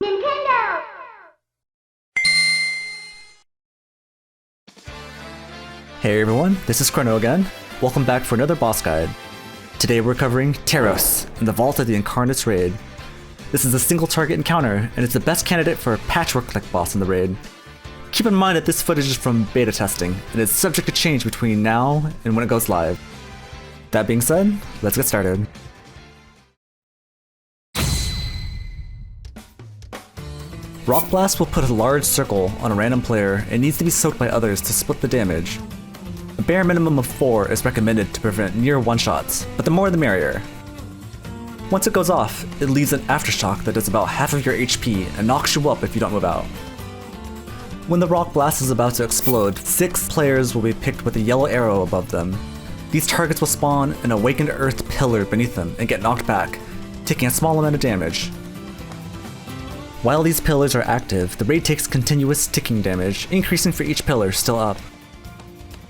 Nintendo! Hey everyone, this is Chrono again. Welcome back for another boss guide. Today we're covering Terros in the Vault of the Incarnates raid. This is a single target encounter, and it's the best candidate for a patchwork-like boss in the raid. Keep in mind that this footage is from beta testing, and is subject to change between now and when it goes live. That being said, let's get started. Rock Blast will put a large circle on a random player and needs to be soaked by others to split the damage. A bare minimum of 4 is recommended to prevent near one-shots, but the more the merrier. Once it goes off, it leaves an aftershock that does about half of your HP and knocks you up if you don't move out. When the Rock Blast is about to explode, 6 players will be picked with a yellow arrow above them. These targets will spawn an awakened earth pillar beneath them and get knocked back, taking a small amount of damage. While these pillars are active, the raid takes continuous ticking damage, increasing for each pillar still up.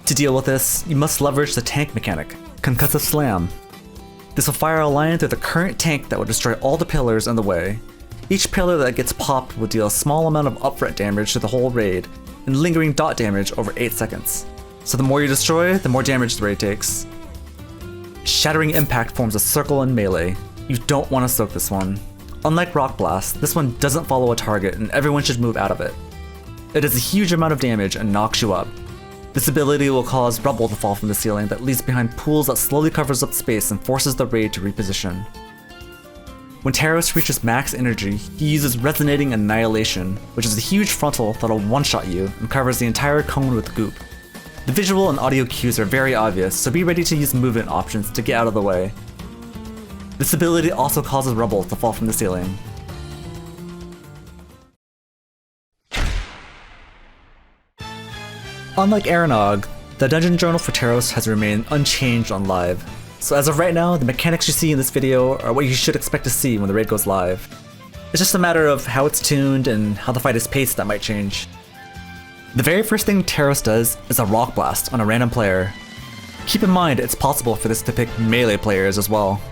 To deal with this, you must leverage the tank mechanic, Concussive Slam. This will fire a line through the current tank that will destroy all the pillars in the way. Each pillar that gets popped will deal a small amount of up threat damage to the whole raid, and lingering dot damage over 8 seconds. So the more you destroy, the more damage the raid takes. Shattering Impact forms a circle in melee. You don't want to soak this one. Unlike Rock Blast, this one doesn't follow a target and everyone should move out of it. It does a huge amount of damage and knocks you up. This ability will cause rubble to fall from the ceiling that leaves behind pools that slowly covers up space and forces the raid to reposition. When Terros reaches max energy, he uses Resonating Annihilation, which is a huge frontal that'll one-shot you and covers the entire cone with goop. The visual and audio cues are very obvious, so be ready to use movement options to get out of the way. This ability also causes rubble to fall from the ceiling. Unlike Aranog, the dungeon journal for Terros has remained unchanged on live, so as of right now, the mechanics you see in this video are what you should expect to see when the raid goes live. It's just a matter of how it's tuned and how the fight is paced that might change. The very first thing Terros does is a Rock Blast on a random player. Keep in mind it's possible for this to pick melee players as well.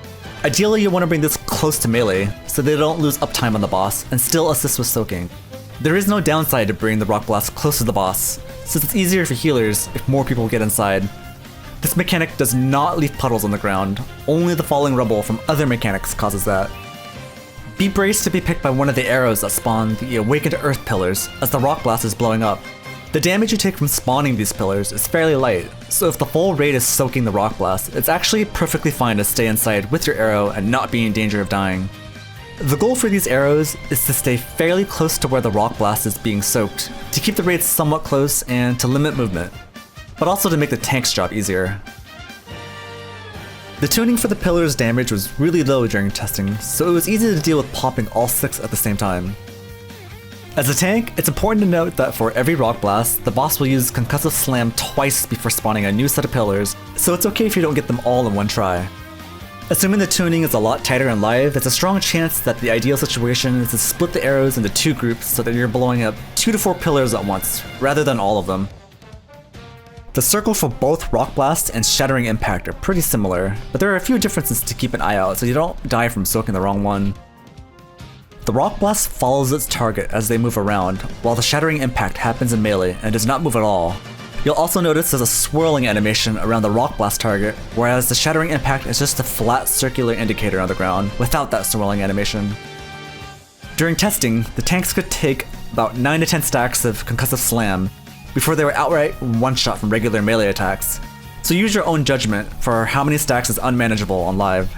Ideally, you want to bring this close to melee, so they don't lose uptime on the boss and still assist with soaking. There is no downside to bringing the Rock Blast close to the boss, since it's easier for healers if more people get inside. This mechanic does not leave puddles on the ground, only the falling rubble from other mechanics causes that. Be braced to be picked by one of the arrows that spawn the awakened earth pillars as the Rock Blast is blowing up. The damage you take from spawning these pillars is fairly light, so if the full raid is soaking the Rock Blast, it's actually perfectly fine to stay inside with your arrow and not be in danger of dying. The goal for these arrows is to stay fairly close to where the Rock Blast is being soaked, to keep the raid somewhat close and to limit movement, but also to make the tank's job easier. The tuning for the pillar's damage was really low during testing, so it was easy to deal with popping all 6 at the same time. As a tank, it's important to note that for every Rock Blast, the boss will use Concussive Slam twice before spawning a new set of pillars, so it's okay if you don't get them all in one try. Assuming the tuning is a lot tighter in live, there's a strong chance that the ideal situation is to split the arrows into 2 groups so that you're blowing up 2 to 4 pillars at once, rather than all of them. The circle for both Rock Blast and Shattering Impact are pretty similar, but there are a few differences to keep an eye out so you don't die from soaking the wrong one. The Rock Blast follows its target as they move around, while the Shattering Impact happens in melee and does not move at all. You'll also notice there's a swirling animation around the Rock Blast target, whereas the Shattering Impact is just a flat circular indicator on the ground without that swirling animation. During testing, the tanks could take about 9 to 10 stacks of Concussive Slam before they were outright one-shot from regular melee attacks, so use your own judgment for how many stacks is unmanageable on live.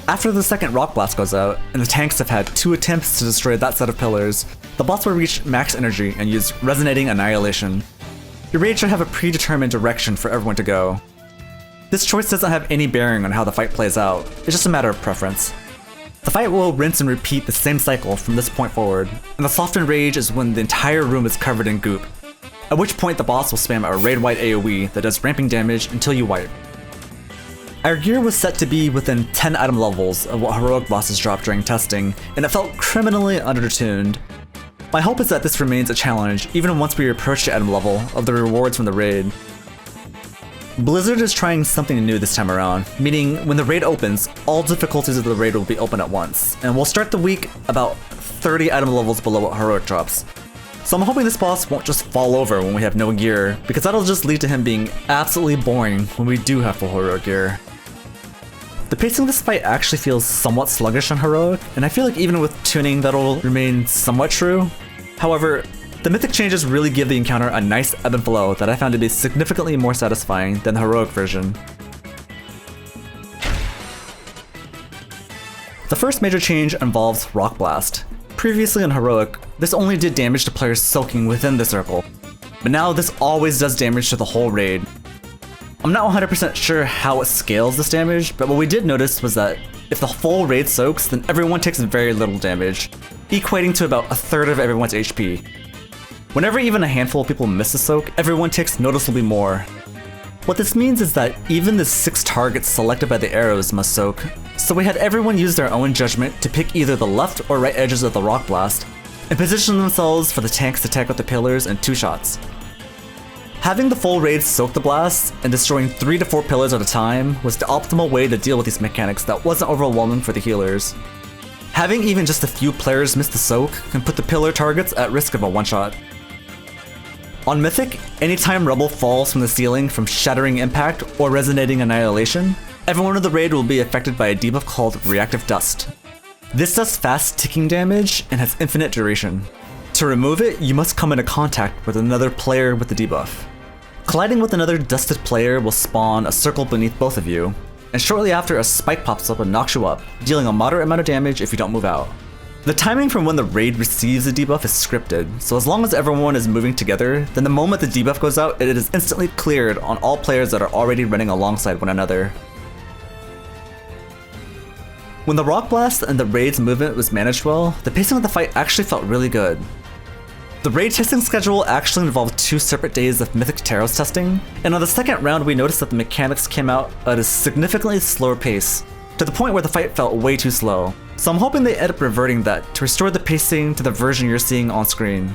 After the second Rock Blast goes out, and the tanks have had 2 attempts to destroy that set of pillars, the boss will reach max energy and use Resonating Annihilation. Your raid should have a predetermined direction for everyone to go. This choice doesn't have any bearing on how the fight plays out, it's just a matter of preference. The fight will rinse and repeat the same cycle from this point forward, and the softened rage is when the entire room is covered in goop, at which point the boss will spam a raid-wide AoE that does ramping damage until you wipe. Our gear was set to be within 10 item levels of what heroic bosses dropped during testing, and it felt criminally undertuned. My hope is that this remains a challenge even once we approach the item level of the rewards from the raid. Blizzard is trying something new this time around, meaning when the raid opens, all difficulties of the raid will be open at once, and we'll start the week about 30 item levels below what Heroic drops. So I'm hoping this boss won't just fall over when we have no gear, because that'll just lead to him being absolutely boring when we do have full Heroic gear. The pacing of this fight actually feels somewhat sluggish on Heroic, and I feel like even with tuning that'll remain somewhat true. However, the Mythic changes really give the encounter a nice ebb and flow that I found to be significantly more satisfying than the Heroic version. The first major change involves Rock Blast. Previously in Heroic, this only did damage to players soaking within the circle, but now this always does damage to the whole raid. I'm not 100% sure how it scales this damage, but what we did notice was that if the full raid soaks, then everyone takes very little damage, equating to about a third of everyone's HP. Whenever even a handful of people miss a soak, everyone takes noticeably more. What this means is that even the 6 targets selected by the arrows must soak, so we had everyone use their own judgment to pick either the left or right edges of the Rock Blast, and position themselves for the tanks to take out the pillars in 2 shots. Having the full raid soak the blast and destroying 3 to 4 pillars at a time was the optimal way to deal with these mechanics that wasn't overwhelming for the healers. Having even just a few players miss the soak can put the pillar targets at risk of a one-shot. On Mythic, anytime rubble falls from the ceiling from Shattering Impact or Resonating Annihilation, everyone in the raid will be affected by a debuff called Reactive Dust. This does fast ticking damage and has infinite duration. To remove it, you must come into contact with another player with the debuff. Colliding with another dusted player will spawn a circle beneath both of you, and shortly after a spike pops up and knocks you up, dealing a moderate amount of damage if you don't move out. The timing from when the raid receives the debuff is scripted, so as long as everyone is moving together, then the moment the debuff goes out, it is instantly cleared on all players that are already running alongside one another. When the Rock Blast and the raid's movement was managed well, the pacing of the fight actually felt really good. The raid testing schedule actually involved 2 separate days of Mythic Terros testing, and on the second round we noticed that the mechanics came out at a significantly slower pace, to the point where the fight felt way too slow. So I'm hoping they end up reverting that to restore the pacing to the version you're seeing on screen.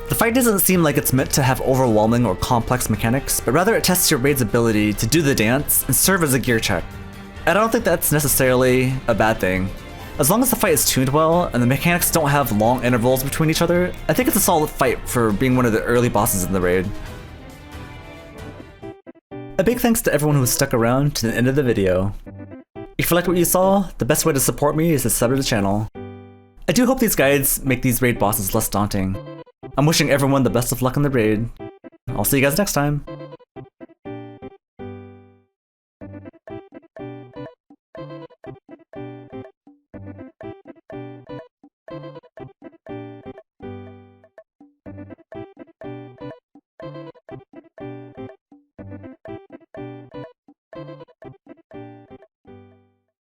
The fight doesn't seem like it's meant to have overwhelming or complex mechanics, but rather it tests your raid's ability to do the dance and serve as a gear check. And I don't think that's necessarily a bad thing. As long as the fight is tuned well, and the mechanics don't have long intervals between each other, I think it's a solid fight for being one of the early bosses in the raid. A big thanks to everyone who stuck around to the end of the video. If you liked what you saw, the best way to support me is to sub to the channel. I do hope these guides make these raid bosses less daunting. I'm wishing everyone the best of luck in the raid. I'll see you guys next time.